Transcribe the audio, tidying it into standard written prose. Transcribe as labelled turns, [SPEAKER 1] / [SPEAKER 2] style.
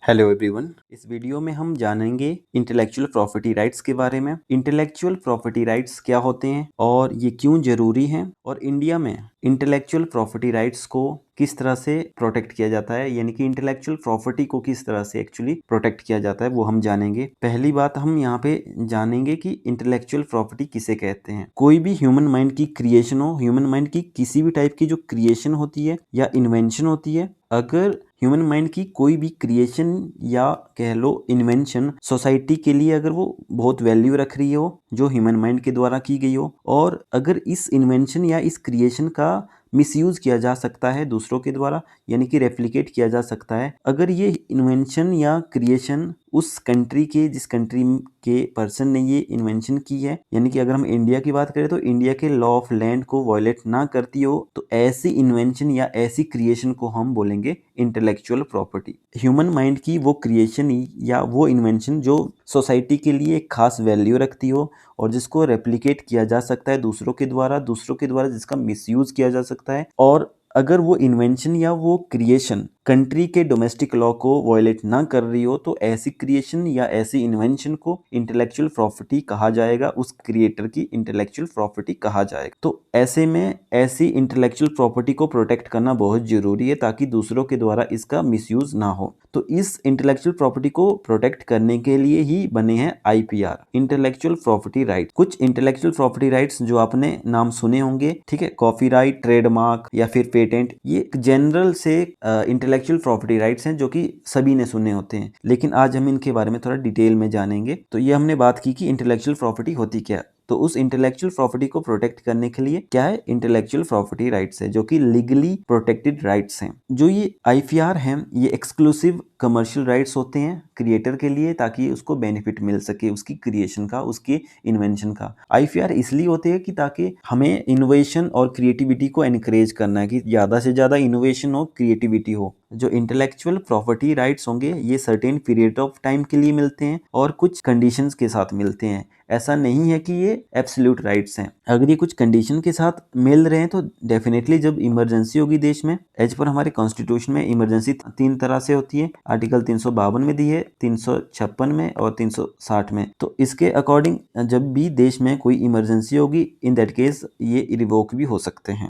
[SPEAKER 1] Hello everyone. इस video में हम जानेंगे इंटेलेक्चुअल प्रॉपर्टी राइट्स के बारे में। इंटेलेक्चुअल प्रॉपर्टी राइट्स क्या होते हैं और ये क्यों जरूरी हैं, और इंडिया में इंटेलेक्चुअल प्रॉपर्टी राइट्स को किस तरह से प्रोटेक्ट किया जाता है, यानी कि इंटेलेक्चुअल प्रॉपर्टी को किस तरह से एक्चुअली प्रोटेक्ट किया जाता है, वो हम जानेंगे। पहली बात हम यहाँ पे जानेंगे कि इंटेलेक्चुअल प्रॉपर्टी किसे कहते हैं। कोई भी ह्यूमन माइंड की क्रिएशन हो, ह्यूमन माइंड की किसी भी टाइप की जो क्रिएशन होती है या इन्वेंशन होती है, अगर ह्यूमन माइंड की कोई भी क्रिएशन या कह लो इन्वेंशन सोसाइटी के लिए अगर वो बहुत वैल्यू रख रही हो, जो ह्यूमन माइंड के द्वारा की गई हो, और अगर इस इन्वेंशन या इस क्रिएशन का मिसयूज किया जा सकता है दूसरों के द्वारा, यानी कि रेप्लिकेट किया जा सकता है, अगर ये इन्वेंशन या क्रिएशन उस कंट्री के, जिस कंट्री के पर्सन ने ये इन्वेंशन की है, यानी कि अगर हम इंडिया की बात करें तो इंडिया के लॉ ऑफ लैंड को वायलेट ना करती हो, तो ऐसी इन्वेंशन या ऐसी क्रिएशन को हम बोलेंगे इंटेलेक्चुअल प्रॉपर्टी। ह्यूमन माइंड की वो क्रिएशन या वो इन्वेंशन जो सोसाइटी के लिए एक खास वैल्यू रखती हो और जिसको रेप्लिकेट किया जा सकता है दूसरों के द्वारा जिसका मिसयूज किया जा सकता है, और अगर वो इन्वेंशन या वो क्रिएशन कंट्री के डोमेस्टिक लॉ को वायलेट ना कर रही हो, तो ऐसी क्रिएशन या ऐसी इन्वेंशन को इंटेलेक्चुअल प्रॉपर्टी कहा जाएगा, उस क्रिएटर की इंटेलेक्चुअल प्रॉपर्टी कहा जाएगा। तो ऐसे में ऐसी इंटेलेक्चुअल प्रॉपर्टी को प्रोटेक्ट करना बहुत जरूरी है ताकि दूसरों के द्वारा इसका मिसयूज ना हो। तो इस इंटेलेक्चुअल प्रॉपर्टी को प्रोटेक्ट करने के लिए ही बने हैं IPR, इंटेलेक्चुअल प्रॉपर्टी राइट। कुछ इंटेलेक्चुअल प्रॉपर्टी राइट्स जो आपने नाम सुने होंगे, ठीक है, कॉपीराइट, ट्रेडमार्क या फिर पेटेंट, ये जनरल से इंटेलेक्चुअल प्रॉपर्टी राइट्स हैं जो कि सभी ने सुने होते हैं, लेकिन आज हम इनके बारे में थोड़ा डिटेल में जानेंगे। तो ये हमने बात की कि इंटेलेक्चुअल प्रॉपर्टी होती क्या, तो उस इंटेलेक्चुअल प्रॉपर्टी को प्रोटेक्ट करने के लिए क्या है, इंटेलेक्चुअल प्रॉपर्टी राइट्स है, जो कि लीगली प्रोटेक्टेड राइट्स हैं। जो ये IPR हैं, ये एक्सक्लूसिव कमर्शियल राइट्स होते हैं क्रिएटर के लिए, ताकि उसको बेनिफिट मिल सके उसकी क्रिएशन का, उसके इन्वेंशन का। IPR इसलिए होते हैं कि ताकि हमें इनोवेशन और क्रिएटिविटी को एनकरेज करना है, कि ज़्यादा से ज़्यादा इनोवेशन हो, क्रिएटिविटी हो। जो इंटेलेक्चुअल प्रॉपर्टी राइट्स होंगे ये सर्टेन पीरियड ऑफ टाइम के लिए मिलते हैं और कुछ कंडीशंस के साथ मिलते हैं। ऐसा नहीं है कि ये एब्सोल्यूट राइट्स हैं। अगर ये कुछ कंडीशन के साथ मिल रहे हैं तो डेफिनेटली जब इमरजेंसी होगी देश में, एज पर हमारे कॉन्स्टिट्यूशन में इमरजेंसी 3 तरह से होती है, आर्टिकल 352 में दी है, 356 में और 360 में। तो इसके अकॉर्डिंग जब भी देश में कोई इमरजेंसी होगी, इन दैट केस ये रिवोक भी हो सकते हैं।